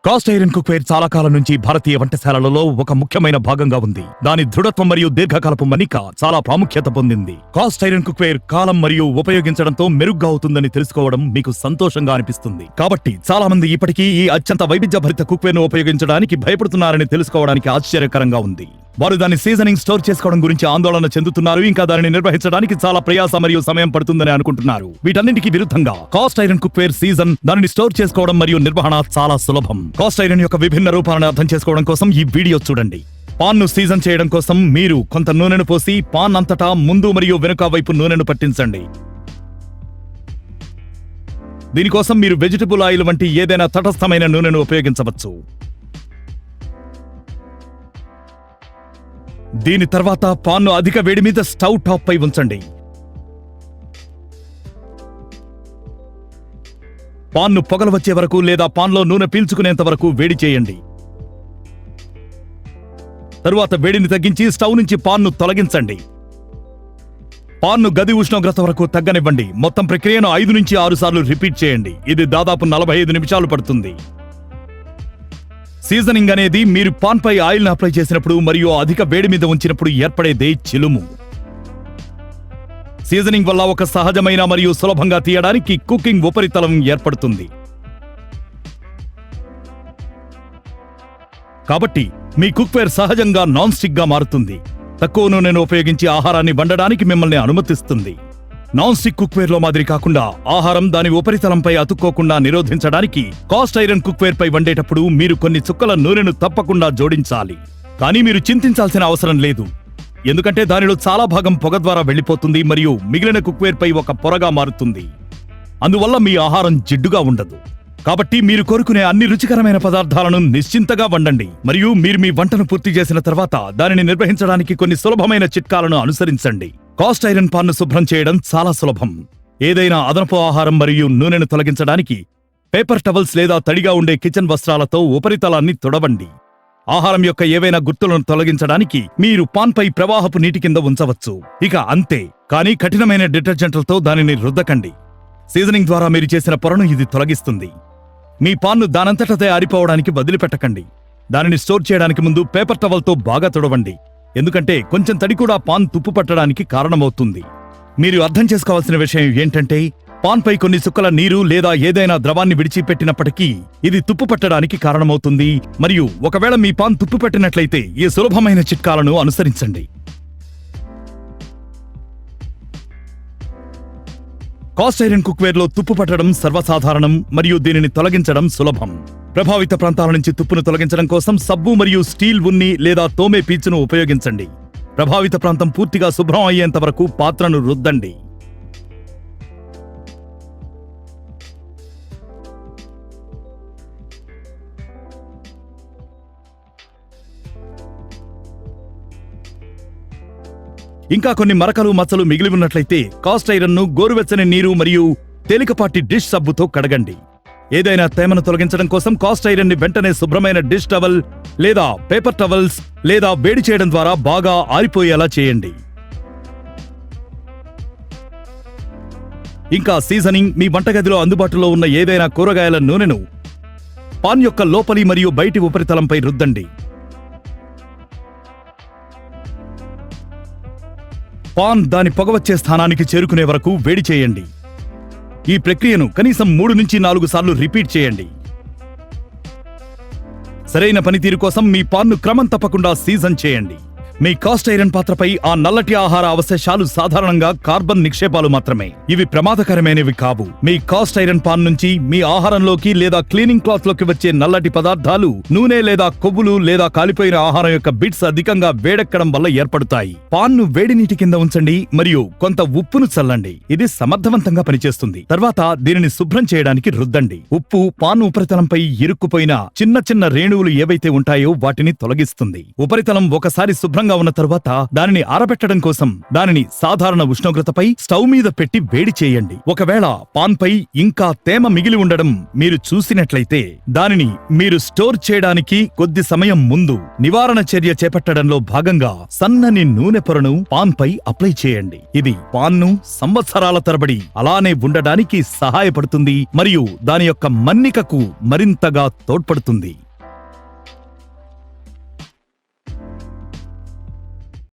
Cast iron cookware చాలా కాలం నుంచి భారతీయ వంటశాలలలో ఒక ముఖ్యమైన భాగంగా ఉంది. దాని దృఢత్వం మరియు దీర్ఘకాలపు మన్నిక చాలా ప్రాముఖ్యత పొందింది. కాస్ట్ ఐరన్ కుక్వేర్ కాలం మరియు ఉపయోగించడంతో మెరుగ్గా అవుతుందని తెలుసుకోవడం మీకు సంతోషంగా అనిపిస్తుంది. కాబట్టి చాలా మంది ఇప్పటికీ ఈ అత్యంత వైవిధ్యభరిత కుక్వేర్ ను ఉపయోగించడానికి భయపడుతున్నారని తెలుసుకోవడానికి ఆశ్చర్యకరంగా ఉంది. వారు దాని సీజనింగ్ స్టోర్ చేసుకోవడం గురించి ఆందోళన చెందుతున్నారు. ఇంకా దానిని నిర్వహించడానికి చాలా ప్రయాస మరియు సమయం పడుతుందని అనుకుంటున్నారు. వీటన్నింటికి విరుద్ధంగా కాస్ట్ ఐరన్ కుక్వేర్ సీజన్ దానిని స్టోర్ చేసుకోవడం మరియు నిర్వహణ చాలా సులభం. కాస్ట్ ఐరన్ యొక్క విభిన్న రూపాలను అర్థం చేసుకోవడం కోసం ఈ వీడియో చూడండి. పాన్ ను సీజన్ చేయడం కోసం మీరు కొంత నూనెను పోసి పాన్ అంతటా ముందు మరియు వెనుక వైపు నూనెను పట్టించండి. దీనికోసం మీరు వెజిటబుల్ ఆయిల్ వంటి ఏదైనా తటస్థమైన నూనెను ఉపయోగించవచ్చు. దీని తర్వాత పాన్ను అధిక వేడి మీద స్టవ్ టాప్ పై ఉంచండి. పాన్ను పొగలు వచ్చే వరకు లేదా పాన్లో నూనె పీల్చుకునేంత వరకు వేడి చేయండి. తరువాత వేడిని తగ్గించి స్టవ్ నుంచి పాన్ను తొలగించండి. పాన్ను గది ఉష్ణోగ్రత వరకు తగ్గనివ్వండి. మొత్తం ప్రక్రియను 5 నుంచి 6 సార్లు రిపీట్ చేయండి. ఇది దాదాపు 45 నిమిషాలు పడుతుంది. సీజనింగ్ అనేది మీరు పాన్ పై ఆయిల్ ను అప్లై చేసినప్పుడు మరియు అధిక వేడి మీద ఉంచినప్పుడు ఏర్పడేదే చిలుము. సీజనింగ్ వల్ల ఒక సహజమైన మరియు సులభంగా తీయడానికి కుకింగ్ ఉపరితలం ఏర్పడుతుంది. కాబట్టి మీ కుక్వేర్ సహజంగా నాన్ స్టిక్ గా మారుతుంది. తక్కువ నూనెను ఉపయోగించి ఆహారాన్ని వండడానికి మిమ్మల్ని అనుమతిస్తుంది. నాన్ స్టిక్ కుక్వేర్ లో మాదిరి కాకుండా ఆహారం దాని ఉపరితలంపై అతుక్కోకుండా నిరోధించడానికి కాస్ట్ ఐరన్ కుక్వేర్ పై వండేటప్పుడు మీరు కొన్ని చుక్కల నూనెను తప్పకుండా జోడించాలి. కానీ మీరు చింతించాల్సిన అవసరం లేదు, ఎందుకంటే దానిలో చాలా భాగం పొగ ద్వారా వెళ్లిపోతుంది మరియు మిగిలిన కుక్వేర్ పై ఒక పొరగా మారుతుంది. అందువల్ల మీ ఆహారం జిడ్డుగా ఉండదు. కాబట్టి మీరు కోరుకునే అన్ని రుచికరమైన పదార్థాలను నిశ్చింతగా వండండి. మరియు మీరు మీ వంటను పూర్తి చేసిన తర్వాత దానిని నిర్వహించడానికి కొన్ని సులభమైన చిట్కాలను అనుసరించండి. కాస్ట్ ఐరన్ పాన్ ను శుభ్రం చేయడం చాలా సులభం. ఏదైనా అదనపు ఆహారం మరియు నూనెను తొలగించడానికి పేపర్ టవల్స్ లేదా తడిగా ఉండే కిచెన్ వస్త్రాలతో ఉపరితలాన్ని తుడవండి. ఆహారం యొక్క ఏవైనా గుర్తులను తొలగించడానికి మీరు పాన్ పై ప్రవాహపు నీటి కింద ఉంచవచ్చు. ఇక అంతే. కానీ కఠినమైన డిటర్జెంట్లతో దానిని రుద్దకండి. సీజనింగ్ ద్వారా మీరు చేసిన పొరను ఇది తొలగిస్తుంది. మీ పాన్ను దానంతటదే ఆరిపోవడానికి వదిలిపెట్టకండి. దానిని స్టోర్ చేయడానికి ముందు పేపర్ టవల్తో బాగా తుడవండి, ఎందుకంటే కొంచెం తడి కూడా పాన్ తుప్పు పట్టడానికి కారణమవుతుంది. మీరు అర్థం చేసుకోవాల్సిన విషయం ఏంటంటే, పాన్ పై కొన్ని చుక్కల నీరు లేదా ఏదైనా ద్రవాన్ని విడిచిపెట్టినప్పటికీ ఇది తుప్పు పట్టడానికి కారణమవుతుంది. మరియు ఒకవేళ మీ పాన్ తుప్పు పెట్టినట్లయితే ఈ సులభమైన చిట్కాలను అనుసరించండి. కాస్ట్ ఐరన్ కుక్వేర్ లో తుప్పు పట్టడం సర్వసాధారణం మరియు దీనిని తొలగించడం సులభం. ప్రభావిత ప్రాంతాల నుంచి తుప్పును తొలగించడం కోసం సబ్బు మరియు స్టీల్ ఉన్ని లేదా తోమే పీచును ఉపయోగించండి. ప్రభావిత ప్రాంతం పూర్తిగా శుభ్రం అయ్యేంత వరకు పాత్రను రుద్దండి. ఇంకా కొన్ని మరకలు మచ్చలు మిగిలి ఉన్నట్లయితే కాస్ట్ ఐరన్ ను గోరువెచ్చని నీరు మరియు తేలికపాటి డిష్ సబ్బుతో కడగండి. ఏదైనా తేమను తొలగించడం కోసం కాస్ట్ ఐరన్ ని వెంటనే శుభ్రమైన డిష్ టవల్ లేదా పేపర్ టవల్స్ లేదా వేడి చేయడం ద్వారా బాగా ఆరిపోయేలా చేయండి. ఇంకా సీజనింగ్ మీ వంటగదిలో అందుబాటులో ఉన్న ఏదైనా కూరగాయల నూనెను పాన్ యొక్క లోపలి మరియు బయటి ఉపరితలంపై రుద్దండి. పాన్ దాని పొగ వచ్చే స్థానానికి చేరుకునే వరకు వేడి చేయండి. ఈ ప్రక్రియను కనీసం 3 నుంచి 4 సార్లు రిపీట్ చేయండి. సరైన పనితీరు కోసం మీ పాన్ను క్రమం తప్పకుండా సీజన్ చేయండి. మీ కాస్ట్ ఐరన్ పాత్రపై ఆ నల్లటి ఆహార అవశేషాలు సాధారణంగా కార్బన్ నిక్షేపాలు మాత్రమే. ఇవి ప్రమాదకరమైనవి కావు. మీ కాస్ట్ ఐరన్ పాన్ నుంచి మీ ఆహారంలోకి లేదా క్లీనింగ్ క్లాత్ లోకి వచ్చే నల్లటి పదార్థాలు నూనె లేదా కొవ్వులు లేదా కాలిపోయిన ఆహారం యొక్క బిట్స్ అధికంగా వేడెక్కడం వల్ల ఏర్పడతాయి. పాన్ ను వేడి నీటి కింద ఉంచండి మరియు కొంత ఉప్పును చల్లండి. ఇది సమర్థవంతంగా పనిచేస్తుంది. తర్వాత దీనిని శుభ్రం చేయడానికి రుద్దండి. ఉప్పు పాన్ ఉపరితలంపై ఇరుక్కుపోయిన చిన్న చిన్న రేణువులు ఏవైతే ఉంటాయో వాటిని తొలగిస్తుంది. ఉపరితలం ఒకసారి శుభ్రంగా సిద్ధంగా ఉన్న తరువాత దానిని ఆరబెట్టడం కోసం దానిని సాధారణ ఉష్ణోగ్రతపై స్టవ్ మీద పెట్టి వేడి చేయండి. ఒకవేళ పాన్ పై ఇంకా తేమ మిగిలి ఉండడం మీరు చూసినట్లయితే దానిని మీరు స్టోర్ చేయడానికి కొద్ది సమయం ముందు నివారణ చర్య చేపట్టడంలో భాగంగా సన్నని నూనె పొరను పాన్ పై అప్లై చేయండి. ఇది పాన్ను సంవత్సరాల తరబడి అలానే ఉండడానికి సహాయపడుతుంది మరియు దాని యొక్క మన్నికకు మరింతగా తోడ్పడుతుంది.